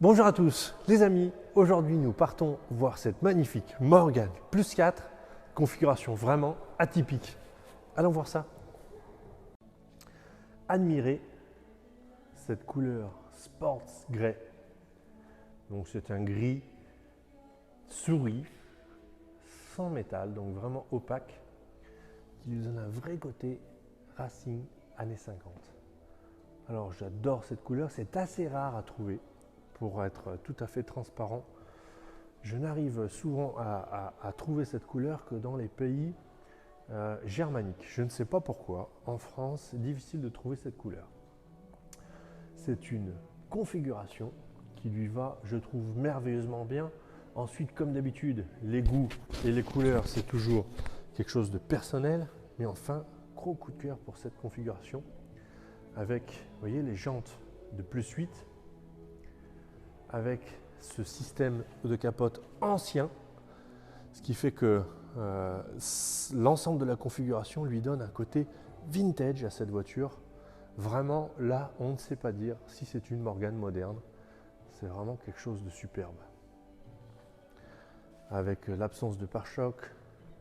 Bonjour à tous les amis, aujourd'hui nous partons voir cette magnifique Morgan Plus 4, configuration vraiment atypique. Allons voir ça. Admirez cette couleur Sports Grey. Donc c'est un gris souris, sans métal, donc vraiment opaque, qui lui donne un vrai côté racing années 50. Alors j'adore cette couleur, c'est assez rare à trouver. Pour être tout à fait transparent, je n'arrive souvent à trouver cette couleur que dans les pays germaniques. Je ne sais pas pourquoi. En France, c'est difficile de trouver cette couleur. C'est une configuration qui lui va, je trouve, merveilleusement bien. Ensuite, comme d'habitude, les goûts et les couleurs, c'est toujours quelque chose de personnel. Mais enfin, gros coup de cœur pour cette configuration. Avec, vous voyez, les jantes de plus 8. Avec ce système de capote ancien, ce qui fait que l'ensemble de la configuration lui donne un côté vintage à cette voiture. Vraiment, là, on ne sait pas dire si c'est une Morgan moderne. C'est vraiment quelque chose de superbe. Avec l'absence de pare-choc,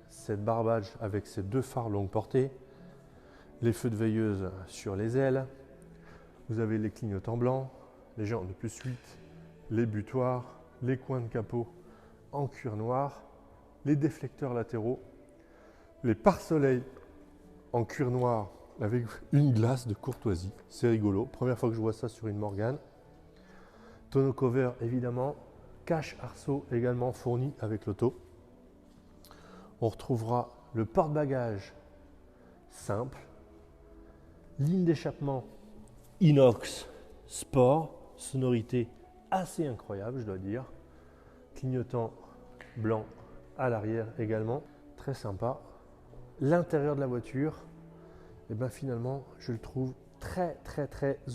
cette barbage avec ses deux phares longue portée, les feux de veilleuse sur les ailes, vous avez les clignotants blancs, les jantes de plus 8, les butoirs, les coins de capot en cuir noir, les déflecteurs latéraux, les pare-soleil en cuir noir avec une glace de courtoisie. C'est rigolo, première fois que je vois ça sur une Morgan. Tonneau cover évidemment, cache arceau également fourni avec l'auto. On retrouvera le porte-bagages simple, ligne d'échappement inox sport, sonorité assez incroyable, je dois dire. Clignotant blanc à l'arrière également, très sympa. L'intérieur de la voiture, et bien finalement, je le trouve très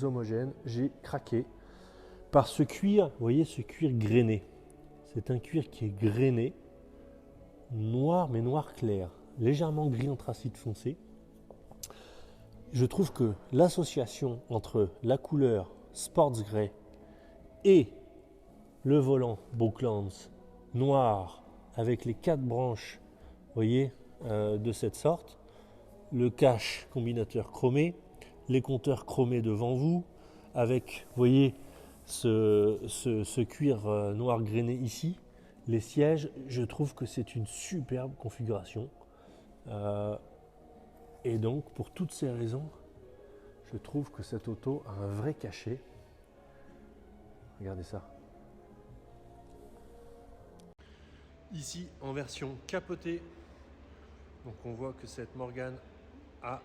homogène. J'ai craqué par ce cuir, vous voyez ce cuir grainé. C'est un cuir qui est grainé, noir mais noir clair, légèrement gris anthracite foncé. Je trouve que l'association entre la couleur Sports Grey et le volant Brooklands noir avec les 4 branches, voyez, de cette sorte, le cache combinateur chromé, les compteurs chromés devant vous, avec, voyez, ce cuir noir grainé ici, les sièges, je trouve que c'est une superbe configuration. Et donc, pour toutes ces raisons, je trouve que cette auto a un vrai cachet. Regardez ça. Ici, en version capotée, donc on voit que cette Morgan a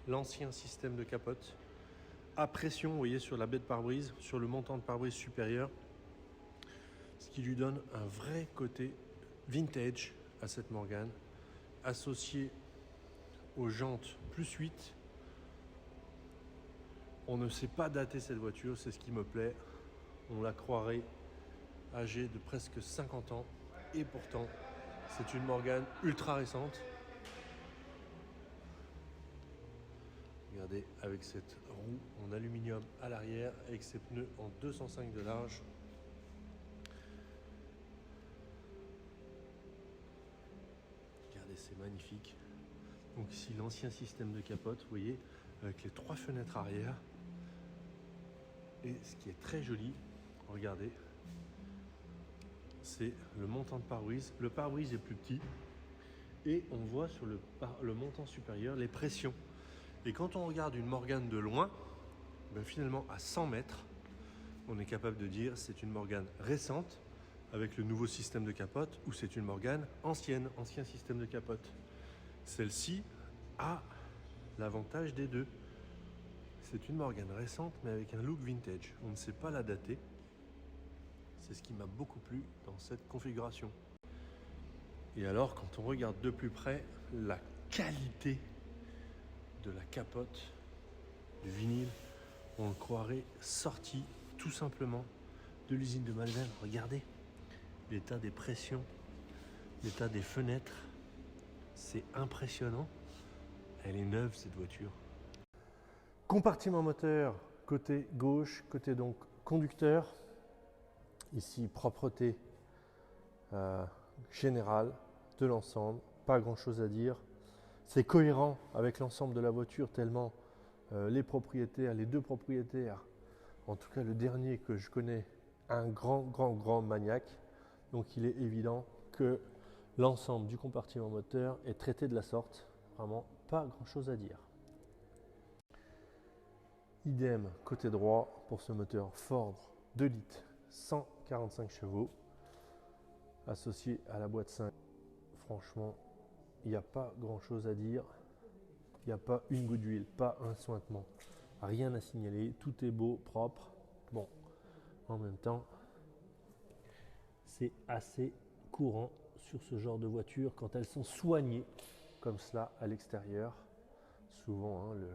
l'ancien système de capote à pression, vous voyez, sur la baie de pare-brise, sur le montant de pare-brise supérieur, ce qui lui donne un vrai côté vintage à cette Morgan, associé aux jantes plus 8. On ne sait pas dater cette voiture, c'est ce qui me plaît. On la croirait âgée de presque 50 ans. Et pourtant, c'est une Morgan ultra récente. Regardez, avec cette roue en aluminium à l'arrière, avec ses pneus en 205 de large. Regardez, c'est magnifique. Donc ici, l'ancien système de capote, vous voyez, avec les 3 fenêtres arrière. Et ce qui est très joli, regardez, c'est le montant de pare-brise. Le pare-brise est plus petit et on voit sur le montant supérieur les pressions. Et quand on regarde une Morgan de loin, ben finalement à 100 mètres, on est capable de dire c'est une Morgan récente avec le nouveau système de capote ou c'est une Morgan ancien système de capote. Celle-ci a l'avantage des deux. C'est une Morgan récente mais avec un look vintage. On ne sait pas la dater. C'est ce qui m'a beaucoup plu dans cette configuration. Et alors, quand on regarde de plus près la qualité de la capote, du vinyle, on le croirait sorti tout simplement de l'usine de Malvern. Regardez l'état des pressions, l'état des fenêtres. C'est impressionnant. Elle est neuve cette voiture. Compartiment moteur côté gauche, côté donc conducteur. Ici, propreté générale de l'ensemble, pas grand chose à dire. C'est cohérent avec l'ensemble de la voiture tellement les propriétaires, les deux propriétaires, en tout cas le dernier que je connais, un grand maniaque. Donc il est évident que l'ensemble du compartiment moteur est traité de la sorte. Vraiment pas grand chose à dire. Idem côté droit pour ce moteur Ford 2 litres 145 chevaux associé à la boîte 5. Franchement, il n'y a pas grand chose à dire. Il n'y a pas une goutte d'huile, pas un sointement, rien à signaler. Tout est beau, propre. Bon, en même temps, c'est assez courant sur ce genre de voiture quand elles sont soignées comme cela à l'extérieur. Souvent, le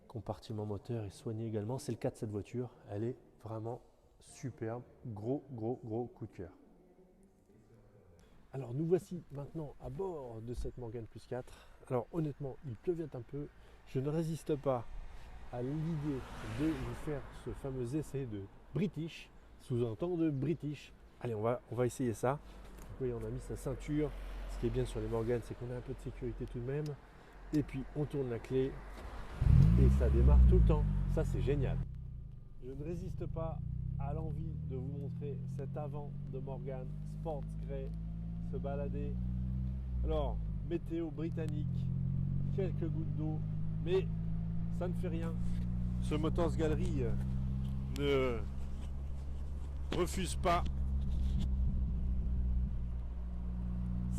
compartiment moteur est soigné également. C'est le cas de cette voiture. Elle est vraiment superbe. Gros coup de cœur. Alors nous voici maintenant à bord de cette Morgan Plus 4. Alors honnêtement, il pleuvait un peu. Je ne résiste pas à l'idée de vous faire ce fameux essai de British, sous-entend de British. Allez, on va essayer ça. Oui, on a mis sa ceinture. Ce qui est bien sur les Morgan, c'est qu'on a un peu de sécurité tout de même. Et puis on tourne la clé et ça démarre tout le temps. Ça, c'est génial. Je ne résiste pas à l'envie de vous montrer cet avant de Morgan Sports Grey se balader. Alors, météo britannique, quelques gouttes d'eau, mais ça ne fait rien. Ce Motors Gallery ne refuse pas.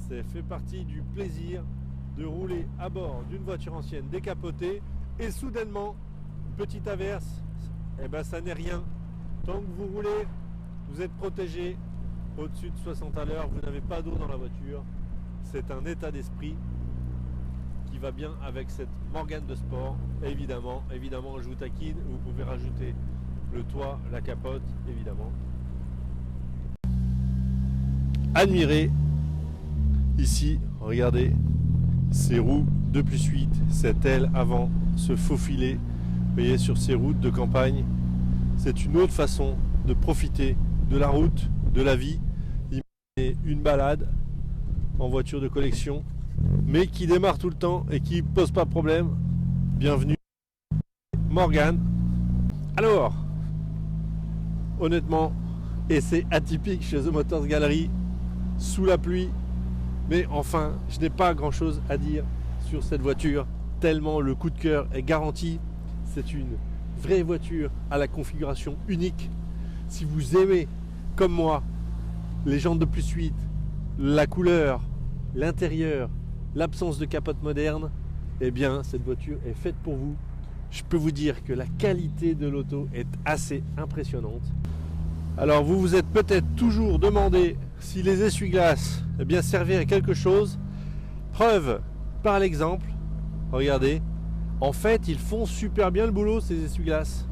C'est fait partie du plaisir de rouler à bord d'une voiture ancienne décapotée et soudainement, une petite averse, et ben ça n'est rien. Tant que vous roulez, vous êtes protégé. Au-dessus de 60 à l'heure, vous n'avez pas d'eau dans la voiture. C'est un état d'esprit qui va bien avec cette Morgan de sport. Et évidemment, je vous taquine. Vous pouvez rajouter le toit, la capote, évidemment. Admirez ici, regardez, ces roues 2+8, cette aile avant, ce faux filet. Vous voyez, sur ces routes de campagne, c'est une autre façon de profiter de la route, de la vie. Imaginez une balade en voiture de collection, mais qui démarre tout le temps et qui pose pas de problème. Bienvenue Morgan. Alors, honnêtement, essai atypique chez The Motors Gallery, sous la pluie, mais enfin, je n'ai pas grand chose à dire sur cette voiture, tellement le coup de cœur est garanti. C'est une vraie voiture à la configuration unique. Si vous aimez, comme moi, les jantes de +8, la couleur, l'intérieur, l'absence de capote moderne, eh bien, cette voiture est faite pour vous. Je peux vous dire que la qualité de l'auto est assez impressionnante. Alors, vous vous êtes peut-être toujours demandé si les essuie-glaces eh bien, servaient à quelque chose. Preuve par l'exemple. Regardez. En fait, ils font super bien le boulot, ces essuie-glaces.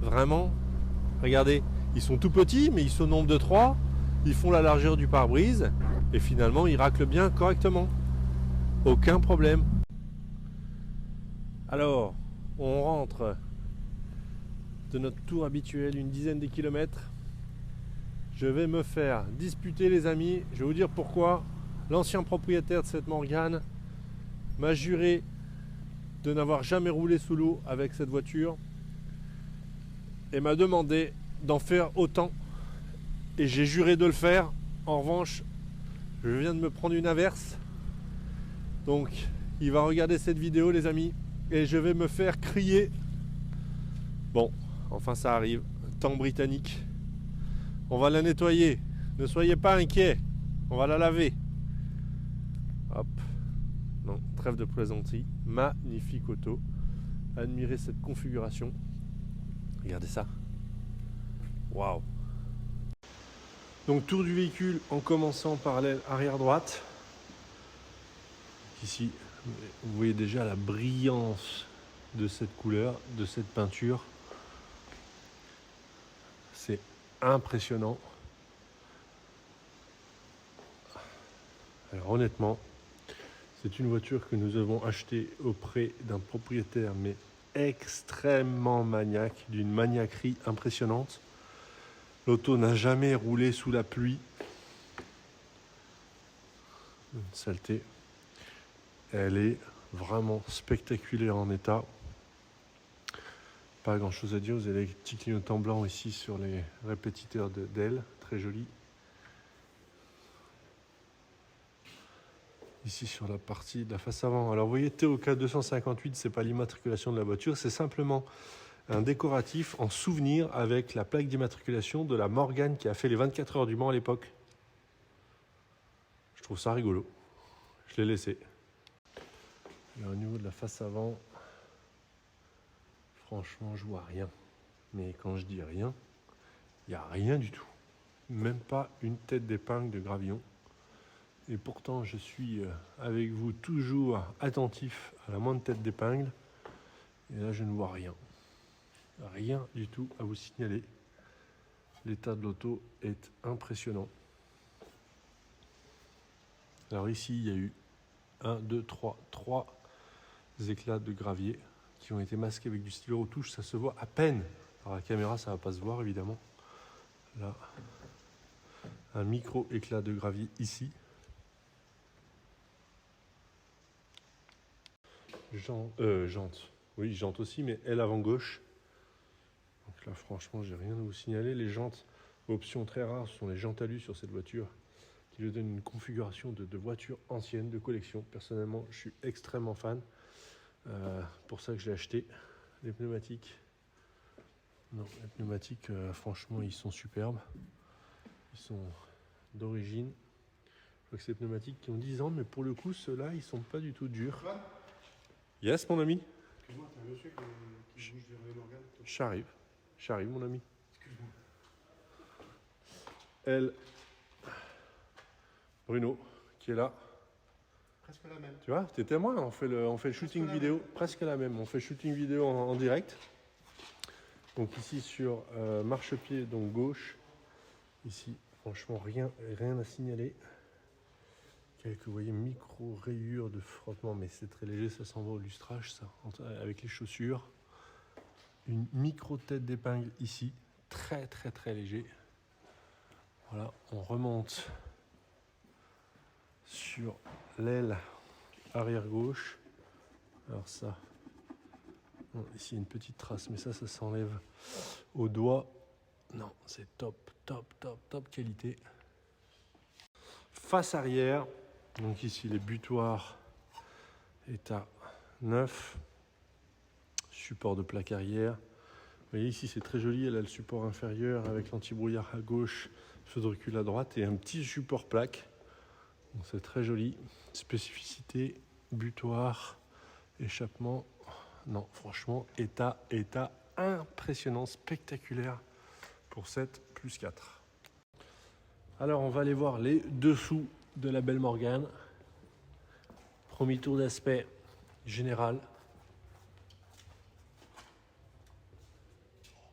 Vraiment. Regardez. Ils sont tout petits, mais ils sont au nombre de 3. Ils font la largeur du pare-brise. Et finalement, ils raclent bien correctement. Aucun problème. Alors, on rentre de notre tour habituel, une dizaine de kilomètres. Je vais me faire disputer, les amis. Je vais vous dire pourquoi. L'ancien propriétaire de cette Morgan m'a juré de n'avoir jamais roulé sous l'eau avec cette voiture et m'a demandé d'en faire autant. Et j'ai juré de le faire. En revanche, je viens de me prendre une averse. Donc, il va regarder cette vidéo, les amis, et je vais me faire crier. Bon, enfin ça arrive. Temps britannique. On va la nettoyer. Ne soyez pas inquiets. On va la laver. Hop. Non, trêve de plaisanterie. Magnifique auto. Admirez cette configuration. Regardez ça. Waouh. Donc tour du véhicule en commençant par l'aile arrière droite. Ici, vous voyez déjà la brillance de cette couleur, de cette peinture. C'est impressionnant. Alors honnêtement, c'est une voiture que nous avons achetée auprès d'un propriétaire mais extrêmement maniaque, d'une maniaquerie impressionnante. L'auto n'a jamais roulé sous la pluie. Une saleté. Elle est vraiment spectaculaire en état. Pas grand chose à dire. Vous avez les petits clignotants blancs ici sur les répétiteurs d'ailes. Très joli. Ici sur la partie de la face avant. Alors vous voyez, TOK 258, c'est pas l'immatriculation de la voiture, c'est simplement un décoratif en souvenir avec la plaque d'immatriculation de la Morgane qui a fait les 24 heures du Mans à l'époque. Je trouve ça rigolo. Je l'ai laissé. Et au niveau de la face avant, franchement, je vois rien. Mais quand je dis rien, il n'y a rien du tout. Même pas une tête d'épingle de gravillon. Et pourtant, je suis avec vous toujours attentif à la moindre tête d'épingle. Et là, je ne vois rien. Rien du tout à vous signaler. L'état de l'auto est impressionnant. Alors ici, il y a eu 3 éclats de gravier qui ont été masqués avec du stylo retouche. Ça se voit à peine. Par la caméra, ça ne va pas se voir, évidemment. Là, un micro éclat de gravier ici. Jante. Oui, jante aussi, mais aile avant gauche. Donc là, franchement, j'ai rien à vous signaler. Les jantes, option très rare, ce sont les jantes alu sur cette voiture, qui lui donnent une configuration de voiture ancienne, de collection. Personnellement, je suis extrêmement fan. Pour ça que je l'ai acheté. Les pneumatiques, non, les pneumatiques, franchement, ils sont superbes. Ils sont d'origine. Je crois que c'est des pneumatiques qui ont 10 ans, mais pour le coup, ceux-là, ils sont pas du tout durs. Yes, mon ami. Excuse-moi, t'as un monsieur qui bouge derrière l'organe. J'arrive, mon ami. Excuse-moi. Elle, Bruno, qui est là. Presque la même. Tu vois, t'es témoin, on fait le shooting vidéo, presque la même. On fait shooting vidéo en direct. Donc ici sur marchepied, donc gauche. Ici, franchement, rien à signaler. Quelques, vous voyez, micro-rayures de frottement, mais c'est très léger, ça s'en va au lustrage, ça, avec les chaussures. Une micro-tête d'épingle ici, très léger. Voilà, on remonte sur l'aile arrière gauche. Alors ça, bon, ici il y a une petite trace, mais ça s'enlève au doigt. Non, c'est top qualité. Face arrière, donc ici les butoirs état neuf, support de plaque arrière. Vous voyez ici c'est très joli, elle a le support inférieur avec l'anti-brouillard à gauche, feu de recul à droite et un petit support plaque. Donc c'est très joli. Spécificité, butoir, échappement. Non, franchement, état impressionnant, spectaculaire pour cette plus 4. Alors on va aller voir les dessous de la belle Morgane. Premier tour d'aspect général.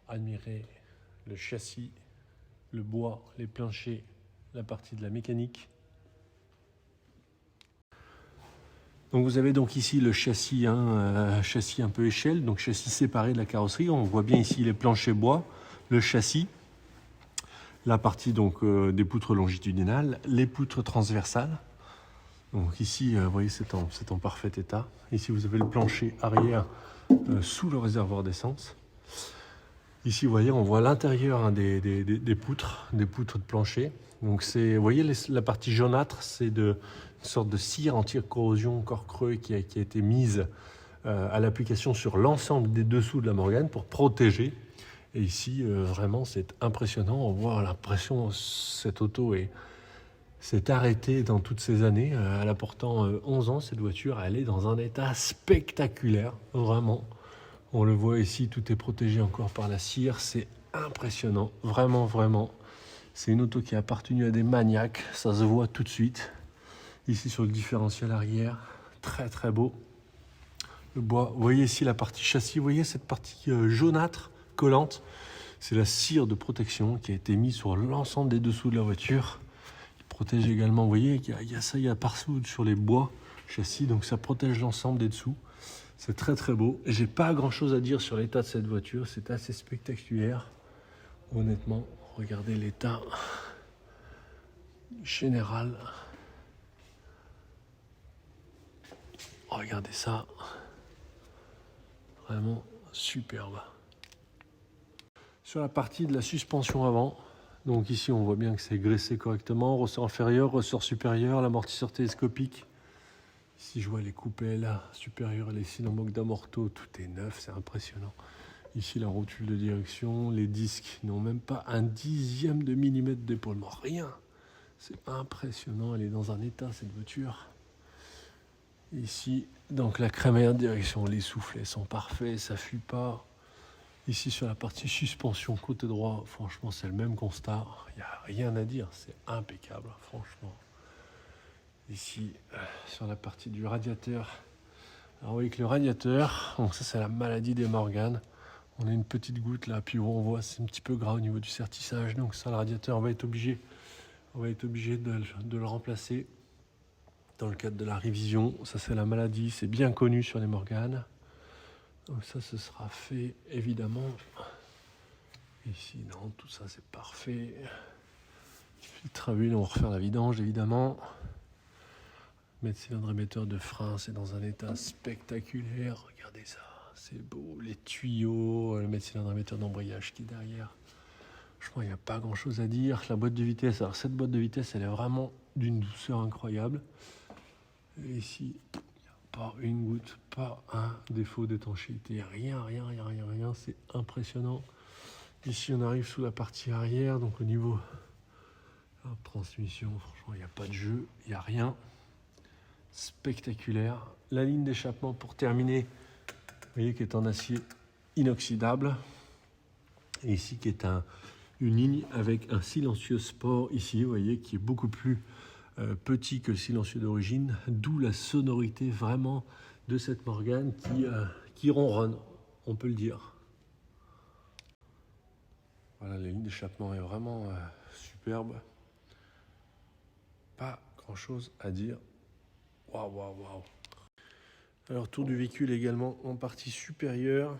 Admirez le châssis, le bois, les planchers, la partie de la mécanique. Donc vous avez donc ici le châssis, châssis un peu échelle, donc châssis séparé de la carrosserie. On voit bien ici les planchers bois, le châssis, la partie donc des poutres longitudinales, les poutres transversales. Donc ici, vous voyez, c'est en parfait état. Ici, vous avez le plancher arrière sous le réservoir d'essence. Ici, vous voyez, on voit l'intérieur des poutres de plancher. Donc c'est, vous voyez, la partie jaunâtre, c'est une sorte de cire anti-corrosion corps creux qui a été mise à l'application sur l'ensemble des dessous de la Morgane pour protéger. Et ici, vraiment, c'est impressionnant. On voit l'impression que cette auto s'est arrêtée dans toutes ces années. Elle a pourtant 11 ans, cette voiture. Elle est dans un état spectaculaire, vraiment. On le voit ici, tout est protégé encore par la cire. C'est impressionnant, vraiment. C'est une auto qui a appartenu à des maniaques. Ça se voit tout de suite. Ici, sur le différentiel arrière, très beau. Le bois, vous voyez ici la partie châssis. Vous voyez cette partie jaunâtre collante, c'est la cire de protection qui a été mise sur l'ensemble des dessous de la voiture. Il protège également, vous voyez, il y a partout sur les bois châssis, donc ça protège l'ensemble des dessous. C'est très beau. J'ai pas grand chose à dire sur l'état de cette voiture, c'est assez spectaculaire. Honnêtement, Regardez l'état général. Regardez ça. Vraiment superbe. Sur la partie de la suspension avant, donc ici on voit bien que c'est graissé correctement. Ressort inférieur, ressort supérieur, l'amortisseur télescopique. Ici je vois les coupelles supérieures et les cylindres d'amorto, tout est neuf, c'est impressionnant. Ici la rotule de direction, les disques n'ont même pas un dixième de millimètre d'épaulement, rien. C'est impressionnant, elle est dans un état cette voiture. Ici, donc la crémaillère de direction, les soufflets sont parfaits, ça fuit pas. Ici sur la partie suspension côté droit, franchement c'est le même constat, il n'y a rien à dire, c'est impeccable franchement. Ici sur la partie du radiateur, alors vous voyez que le radiateur, donc ça c'est la maladie des Morgan. On a une petite goutte là, puis on voit c'est un petit peu gras au niveau du sertissage, donc ça le radiateur on va être obligé de le remplacer dans le cadre de la révision. Ça c'est la maladie, c'est bien connu sur les Morgan. Donc ça ce sera fait évidemment. Ici non, tout ça c'est parfait. Filtre à huile, on va refaire la vidange évidemment. Mettre cylindre émetteur de frein, c'est dans un état spectaculaire. Regardez ça, c'est beau. Les tuyaux, le mettre cylindre émetteur d'embrayage qui est derrière. Franchement, il n'y a pas grand chose à dire. La boîte de vitesse, alors cette boîte de vitesse, elle est vraiment d'une douceur incroyable. Et ici, il n'y a pas une goutte, pas un défaut d'étanchéité, rien, c'est impressionnant. Ici, on arrive sous la partie arrière, donc au niveau de la transmission, franchement, il n'y a pas de jeu, il n'y a rien. Spectaculaire. La ligne d'échappement pour terminer, vous voyez qui est en acier inoxydable. Et ici qui est une ligne avec un silencieux sport ici, vous voyez, qui est beaucoup plus petit que le silencieux d'origine, d'où la sonorité vraiment de cette Morgan qui ronronne, on peut le dire. Voilà, la ligne d'échappement est vraiment superbe. Pas grand chose à dire. Waouh. Alors tour du véhicule également en partie supérieure.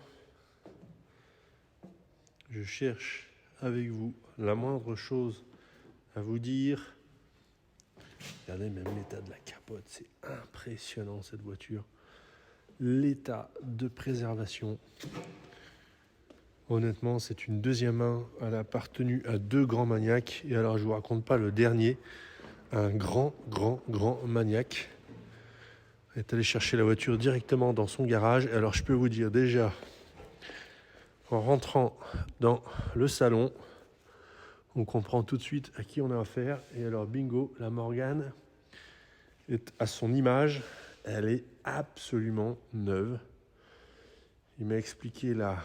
Je cherche avec vous la moindre chose à vous dire. Regardez même l'état de la capote, c'est impressionnant cette voiture. L'état de préservation. Honnêtement, c'est une deuxième main. Elle a appartenu à deux grands maniaques. Et alors je vous raconte pas le dernier, un grand maniaque est allé chercher la voiture directement dans son garage. Et alors je peux vous dire déjà, en rentrant dans le salon, on comprend tout de suite à qui on a affaire. Et alors bingo, la Morgan est à son image, elle est absolument neuve. Il m'a expliqué la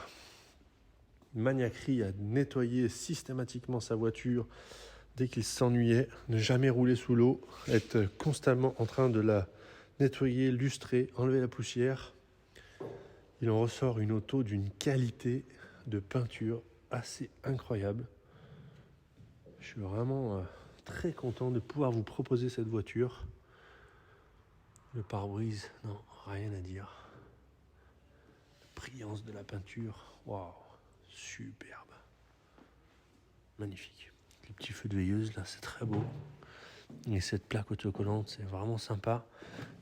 maniaquerie à nettoyer systématiquement sa voiture dès qu'il s'ennuyait, ne jamais rouler sous l'eau, être constamment en train de la nettoyer, lustrer, enlever la poussière. Il en ressort une auto d'une qualité de peinture assez incroyable. Je suis vraiment très content de pouvoir vous proposer cette voiture. Le pare-brise, non, rien à dire. La brillance de la peinture, waouh, superbe. Magnifique. Les petits feux de veilleuse, là, c'est très beau. Et cette plaque autocollante, c'est vraiment sympa.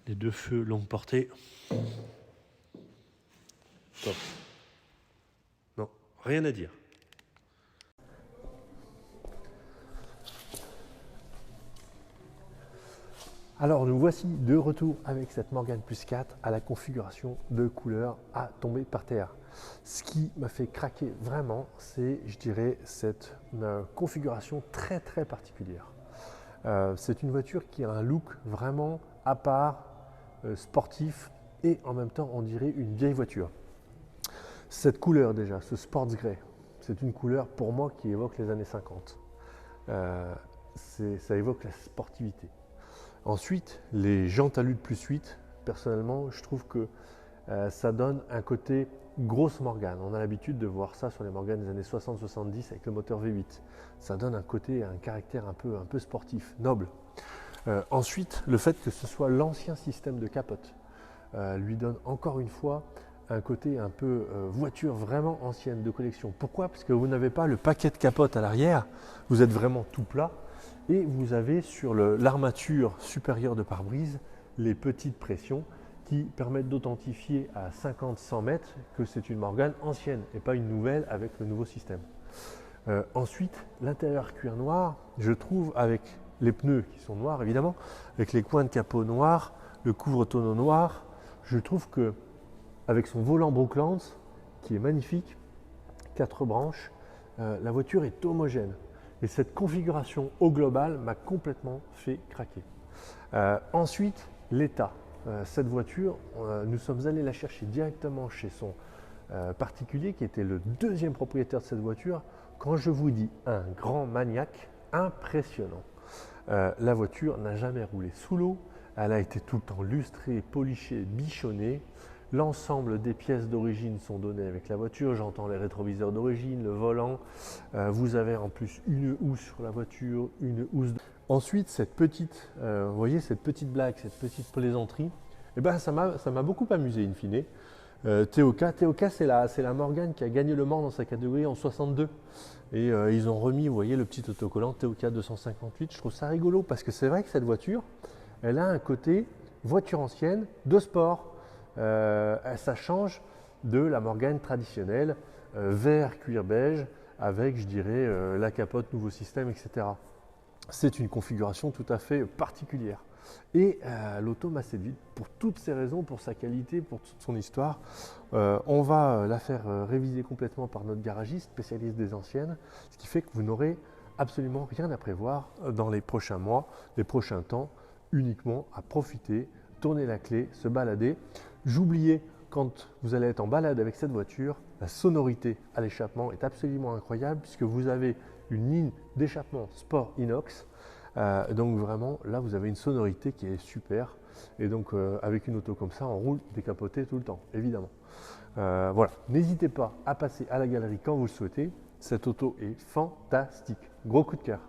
Les deux feux longue portée. Top. Non, rien à dire. Alors nous voici de retour avec cette Morgan Plus 4 à la configuration de couleur à tomber par terre. Ce qui m'a fait craquer vraiment, c'est, je dirais, cette configuration très particulière. C'est une voiture qui a un look vraiment à part, sportif et en même temps on dirait une vieille voiture. Cette couleur déjà, ce Sports Grey, c'est une couleur pour moi qui évoque les années 50. Ça évoque la sportivité. Ensuite, les jantes à lutte plus 8, personnellement, je trouve que ça donne un côté grosse Morgan. On a l'habitude de voir ça sur les Morgan des années 60-70 avec le moteur V8. Ça donne un côté, un caractère un peu sportif, noble. Ensuite, le fait que ce soit l'ancien système de capote lui donne encore une fois un côté un peu voiture vraiment ancienne de collection. Pourquoi? Parce que vous n'avez pas le paquet de capote à l'arrière, vous êtes vraiment tout plat et vous avez sur l'armature supérieure de pare-brise les petites pressions qui permettent d'authentifier à 50-100 mètres que c'est une Morgane ancienne et pas une nouvelle avec le nouveau système. Ensuite, l'intérieur cuir noir, je trouve avec les pneus qui sont noirs évidemment, avec les coins de capot noirs, le couvre-tonneau noir, je trouve que avec son volant Brooklands qui est magnifique, 4 branches, la voiture est homogène. Et cette configuration au global m'a complètement fait craquer. Ensuite, l'état. Cette voiture, nous sommes allés la chercher directement chez son particulier qui était le deuxième propriétaire de cette voiture. Quand je vous dis un grand maniaque, impressionnant. La voiture n'a jamais roulé sous l'eau, elle a été tout le temps lustrée, polichée, bichonnée. L'ensemble des pièces d'origine sont données avec la voiture, j'entends les rétroviseurs d'origine, le volant. Vous avez en plus une housse sur la voiture, une housse. Ensuite, cette petite, vous voyez, cette petite blague, cette petite plaisanterie, eh ben, ça m'a beaucoup amusé in fine. Teoka, c'est la Morgane qui a gagné le Mans dans sa catégorie en 62. Et ils ont remis, vous voyez, le petit autocollant Teoka 258. Je trouve ça rigolo parce que c'est vrai que cette voiture, elle a un côté voiture ancienne de sport. Ça change de la Morgane traditionnelle, vert cuir beige, avec, je dirais, la capote nouveau système, etc. C'est une configuration tout à fait particulière. Et l'auto m'a séduit pour toutes ces raisons, pour sa qualité, pour toute son histoire. On va la faire réviser complètement par notre garagiste, spécialiste des anciennes, ce qui fait que vous n'aurez absolument rien à prévoir dans les prochains mois, les prochains temps, uniquement à profiter, tourner la clé, se balader. J'oubliais, quand vous allez être en balade avec cette voiture, la sonorité à l'échappement est absolument incroyable puisque vous avez une ligne d'échappement sport inox. Donc vraiment, là, vous avez une sonorité qui est super. Et donc, avec une auto comme ça, on roule décapoté tout le temps, évidemment. Voilà, n'hésitez pas à passer à la galerie quand vous le souhaitez. Cette auto est fantastique. Gros coup de cœur.